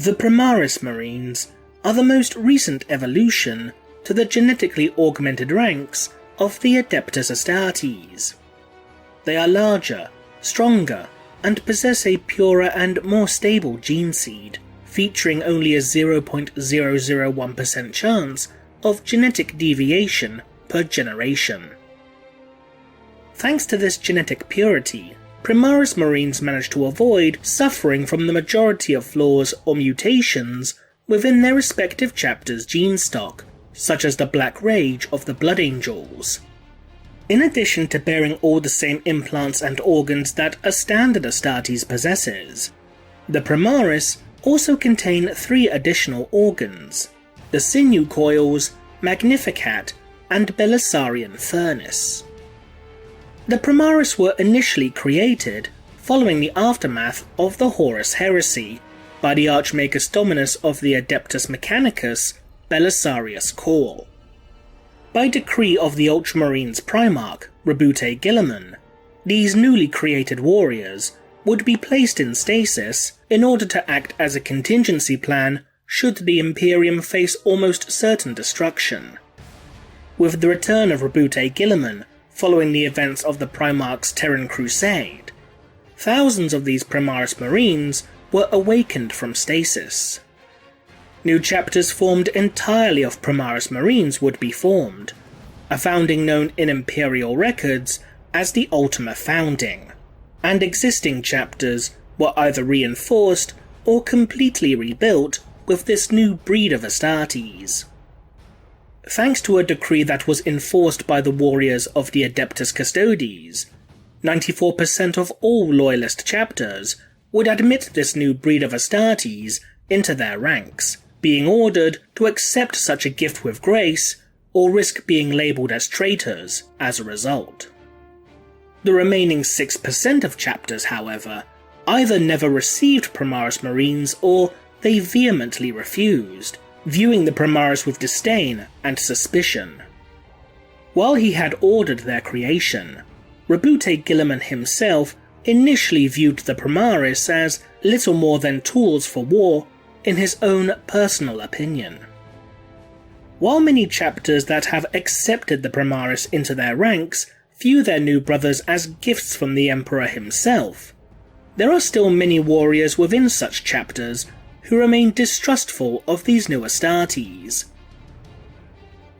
The Primaris Marines are the most recent evolution to the genetically augmented ranks of the Adeptus Astartes. They are larger, stronger, and possess a purer and more stable gene seed, featuring only a 0.001% chance of genetic deviation per generation. Thanks to this genetic purity, Primaris Marines manage to avoid suffering from the majority of flaws or mutations within their respective chapters' gene stock, such as the Black Rage of the Blood Angels. In addition to bearing all the same implants and organs that a standard Astartes possesses, the Primaris also contain 3 additional organs: the sinew coils, Magnificat, and Belisarian furnace. The Primaris were initially created following the aftermath of the Horus Heresy by the Archmagus Dominus of the Adeptus Mechanicus, Belisarius Cawl. By decree of the Ultramarines Primarch, Rebute Guilliman, these newly created warriors would be placed in stasis in order to act as a contingency plan should the Imperium face almost certain destruction. With the return of Rebute Guilliman following the events of the Primarch's Terran Crusade, thousands of these Primaris Marines were awakened from stasis. New chapters formed entirely of Primaris Marines would be formed, a founding known in Imperial records as the Ultima Founding, and existing chapters were either reinforced or completely rebuilt with this new breed of Astartes. Thanks to a decree that was enforced by the warriors of the Adeptus Custodes, 94% of all Loyalist chapters would admit this new breed of Astartes into their ranks, being ordered to accept such a gift with grace or risk being labelled as traitors as a result. The remaining 6% of chapters, however, either never received Primaris Marines or they vehemently refused, viewing the Primaris with disdain and suspicion. While he had ordered their creation, Rebute Guilliman himself initially viewed the Primaris as little more than tools for war in his own personal opinion. While many chapters that have accepted the Primaris into their ranks view their new brothers as gifts from the Emperor himself, there are still many warriors within such chapters who remain distrustful of these new Astartes.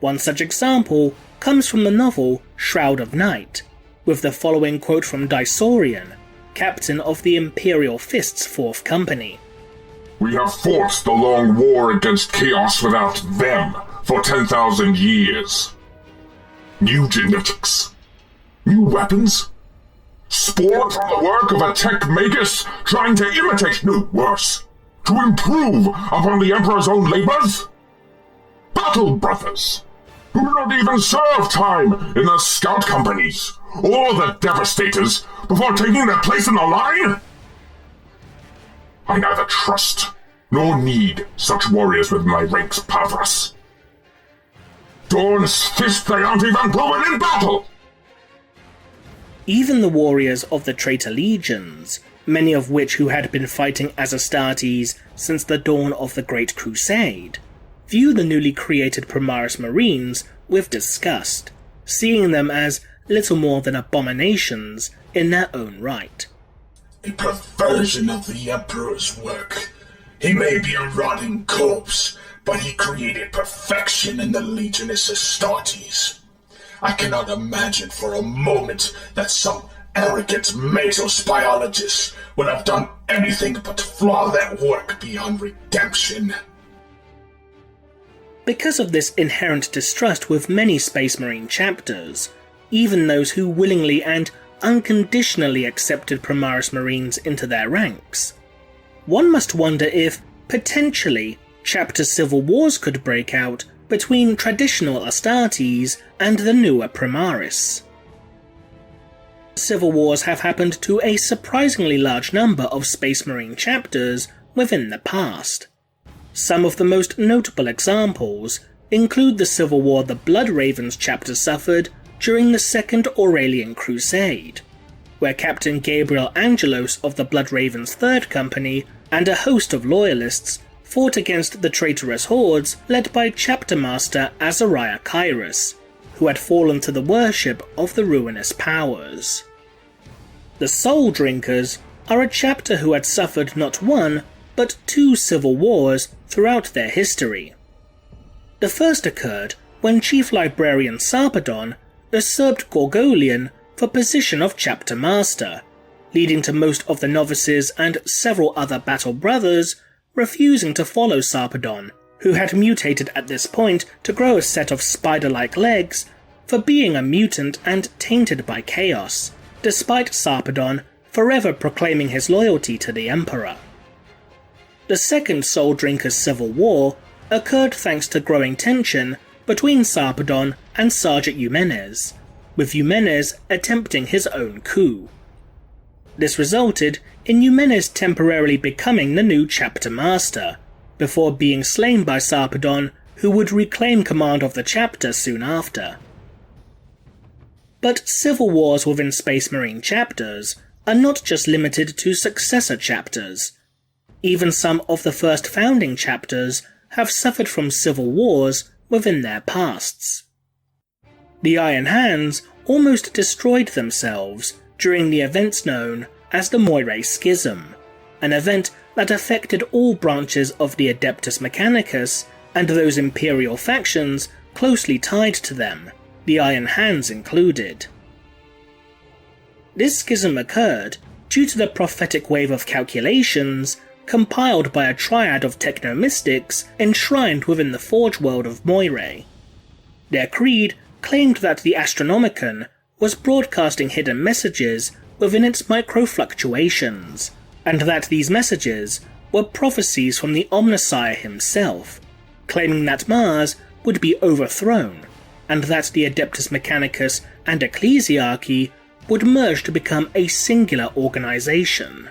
One such example comes from the novel Shroud of Night, with the following quote from Dysorian, captain of the Imperial Fist's 4th Company. "We have fought the long war against chaos without them for 10,000 years. New genetics, new weapons, sport from the work of a tech magus trying to imitate worse, to improve upon the Emperor's own labors? Battle brothers, who do not even serve time in the scout companies or the Devastators before taking their place in the line? I neither trust nor need such warriors with my ranks, Pavras. Dorn's fist they aren't even proven in battle!" Even the warriors of the traitor legions, many of which who had been fighting as Astartes since the dawn of the Great Crusade, view the newly created Primaris Marines with disgust, seeing them as little more than abominations in their own right. "A perversion of the Emperor's work. He may be a rotting corpse, but he created perfection in the Legionis Astartes. I cannot imagine for a moment that some arrogant Matos biologist would have done anything but flaw that work beyond redemption." Because of this inherent distrust with many Space Marine chapters, even those who willingly and unconditionally accepted Primaris Marines into their ranks, one must wonder if, potentially, chapter civil wars could break out between traditional Astartes and the newer Primaris. Civil wars have happened to a surprisingly large number of Space Marine chapters within the past. Some of the most notable examples include the civil war the Blood Ravens chapter suffered during the Second Aurelian Crusade, where Captain Gabrael Angelos of the Blood Ravens 3rd Company and a host of loyalists fought against the traitorous hordes led by Chapter Master Azariah Kairos, who had fallen to the worship of the ruinous powers. The Soul Drinkers are a chapter who had suffered not one, but 2 civil wars throughout their history. The first occurred when Chief Librarian Sarpedon usurped Gorgolian for position of Chapter Master, leading to most of the novices and several other battle brothers refusing to follow Sarpedon, who had mutated at this point to grow a set of spider-like legs, for being a mutant and tainted by chaos, despite Sarpedon forever proclaiming his loyalty to the Emperor. The second Soul Drinkers' civil war occurred thanks to growing tension between Sarpedon and Sergeant Eumenes, with Eumenes attempting his own coup. This resulted in Eumenes temporarily becoming the new Chapter Master, before being slain by Sarpedon, who would reclaim command of the chapter soon after. But civil wars within Space Marine chapters are not just limited to successor chapters. Even some of the first founding chapters have suffered from civil wars within their pasts. The Iron Hands almost destroyed themselves during the events known as the Moirae Schism, an event that affected all branches of the Adeptus Mechanicus and those Imperial factions closely tied to them, the Iron Hands included. This schism occurred due to the prophetic wave of calculations compiled by a triad of technomystics enshrined within the Forge world of Moirae. Their creed claimed that the Astronomicon was broadcasting hidden messages within its microfluctuations, and that these messages were prophecies from the Omnissiah himself, claiming that Mars would be overthrown, and that the Adeptus Mechanicus and Ecclesiarchy would merge to become a singular organization.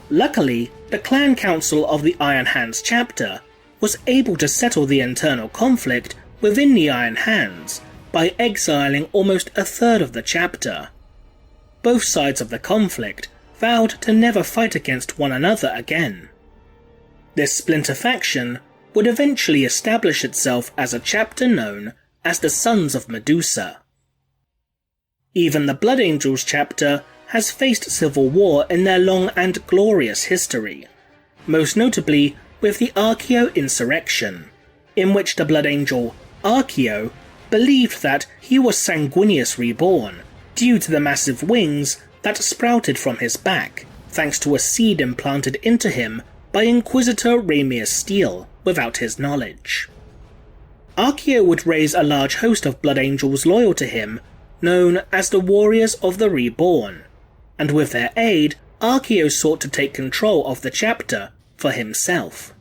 Luckily, the Clan Council of the Iron Hands chapter was able to settle the internal conflict within the Iron Hands by exiling almost a third of the chapter. Both sides of the conflict vowed to never fight against one another again. This splinter faction would eventually establish itself as a chapter known as the Sons of Medusa. Even the Blood Angels chapter has faced civil war in their long and glorious history, most notably with the Archeo insurrection, in which the Blood Angel Archeo believed that he was Sanguinius reborn due to the massive wings that sprouted from his back, thanks to a seed implanted into him by Inquisitor Ramius Steele without his knowledge. Archeo would raise a large host of Blood Angels loyal to him, known as the Warriors of the Reborn, and with their aid, Archeo sought to take control of the chapter for himself.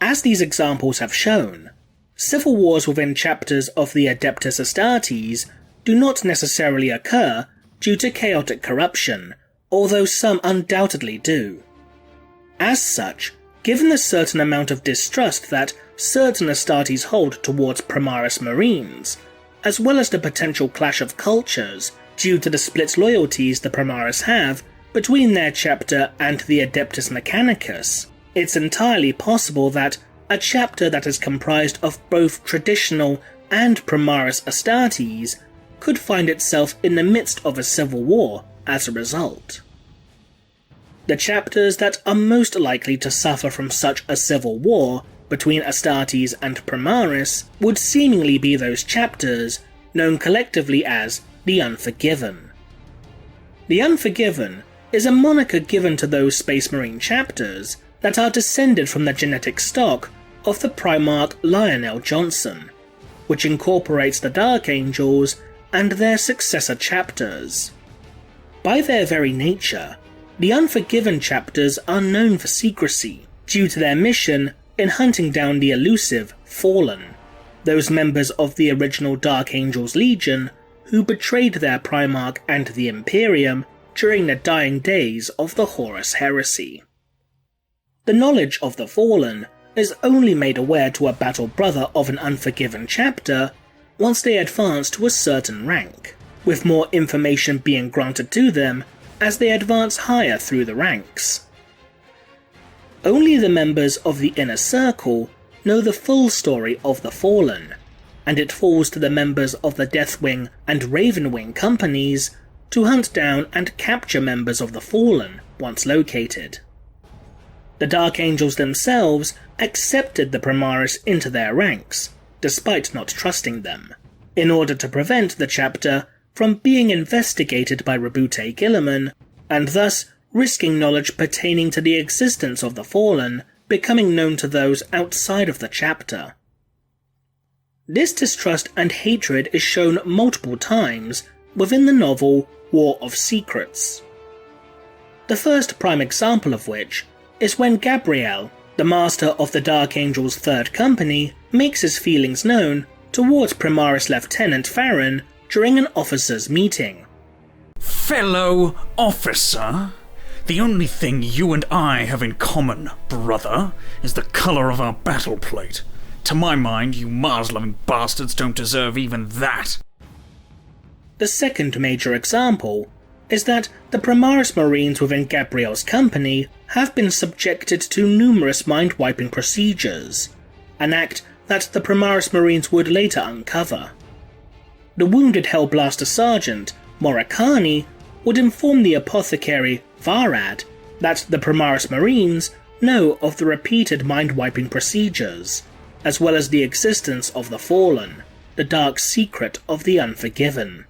As these examples have shown, civil wars within chapters of the Adeptus Astartes do not necessarily occur due to chaotic corruption, although some undoubtedly do. As such, given the certain amount of distrust that certain Astartes hold towards Primaris Marines, as well as the potential clash of cultures due to the split loyalties the Primaris have between their chapter and the Adeptus Mechanicus, it's entirely possible that a chapter that is comprised of both traditional and Primaris Astartes could find itself in the midst of a civil war as a result. The chapters that are most likely to suffer from such a civil war between Astartes and Primaris would seemingly be those chapters known collectively as the Unforgiven. The Unforgiven is a moniker given to those Space Marine chapters that are descended from the genetic stock of the Primarch Lionel Johnson, which incorporates the Dark Angels and their successor chapters. By their very nature, the Unforgiven chapters are known for secrecy due to their mission in hunting down the elusive Fallen, those members of the original Dark Angels Legion who betrayed their Primarch and the Imperium during the dying days of the Horus Heresy. The knowledge of the Fallen is only made aware to a battle brother of an Unforgiven chapter once they advance to a certain rank, with more information being granted to them as they advance higher through the ranks. Only the members of the Inner Circle know the full story of the Fallen, and it falls to the members of the Deathwing and Ravenwing companies to hunt down and capture members of the Fallen once located. The Dark Angels themselves accepted the Primaris into their ranks, despite not trusting them, in order to prevent the chapter from being investigated by Rabute Guilliman, and thus risking knowledge pertaining to the existence of the Fallen becoming known to those outside of the chapter. This distrust and hatred is shown multiple times within the novel War of Secrets. The first prime example of which is when Gabrael, the master of the Dark Angel's Third Company, makes his feelings known towards Primaris Lieutenant Farron during an officers' meeting. Fellow officer? The only thing you and I have in common, brother, is the colour of our battle plate. To my mind, you Mars-loving bastards don't deserve even that. The second major example is that the Primaris Marines within Gabrael's company have been subjected to numerous mind-wiping procedures, an act that the Primaris Marines would later uncover. The wounded Hellblaster Sergeant, Moricani, would inform the apothecary, Varad, that the Primaris Marines know of the repeated mind-wiping procedures, as well as the existence of the Fallen, the dark secret of the Unforgiven.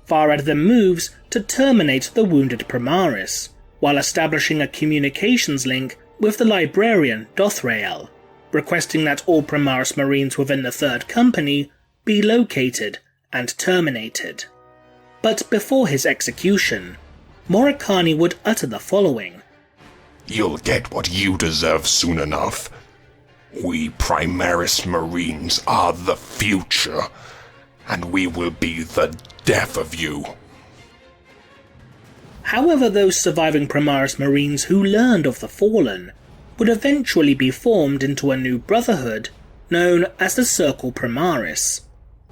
Varad then moves to terminate the wounded Primaris, while establishing a communications link with the librarian Dothrael, requesting that all Primaris Marines within the Third Company be located and terminated. But before his execution, Moricani would utter the following: "You'll get what you deserve soon enough. We Primaris Marines are the future, and we will be the death of you." However, those surviving Primaris Marines who learned of the Fallen would eventually be formed into a new brotherhood known as the Circle Primaris,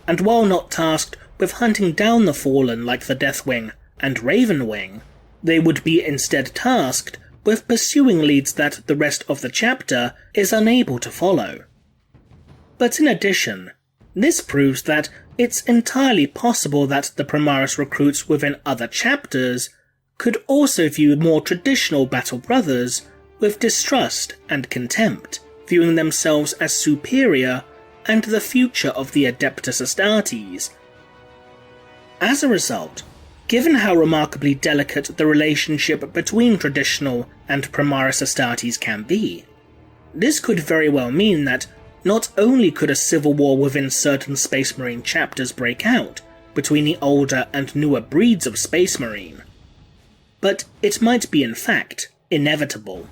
and while not tasked with hunting down the Fallen like the Deathwing and Ravenwing, they would be instead tasked with pursuing leads that the rest of the chapter is unable to follow. But in addition, this proves that it's entirely possible that the Primaris recruits within other chapters could also view more traditional Battle Brothers with distrust and contempt, viewing themselves as superior and the future of the Adeptus Astartes. As a result, given how remarkably delicate the relationship between traditional and Primaris Astartes can be, this could very well mean that not only could a civil war within certain Space Marine chapters break out between the older and newer breeds of Space Marine, but it might be in fact inevitable.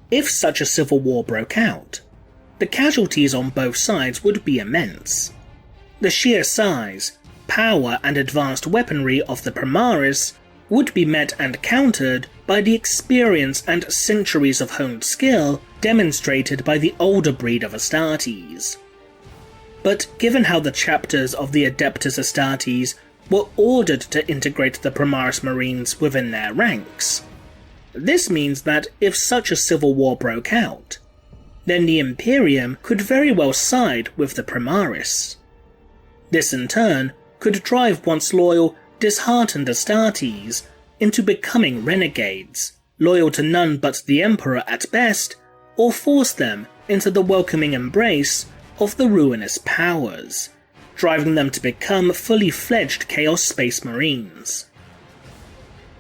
If such a civil war broke out, the casualties on both sides would be immense. The sheer size, power and advanced weaponry of the Primaris would be met and countered by the experience and centuries of honed skill demonstrated by the older breed of Astartes. But given how the chapters of the Adeptus Astartes were ordered to integrate the Primaris Marines within their ranks, this means that if such a civil war broke out, then the Imperium could very well side with the Primaris. This in turn could drive once loyal, disheartened Astartes into becoming renegades, loyal to none but the Emperor at best, or force them into the welcoming embrace of the ruinous powers, driving them to become fully fledged Chaos Space Marines.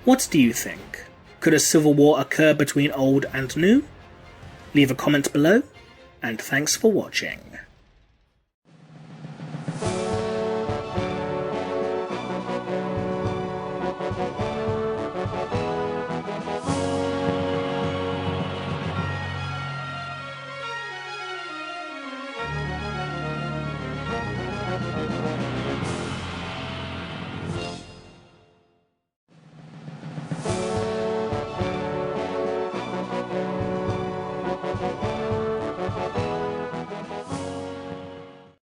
What do you think? Could a civil war occur between old and new? Leave a comment below, and thanks for watching.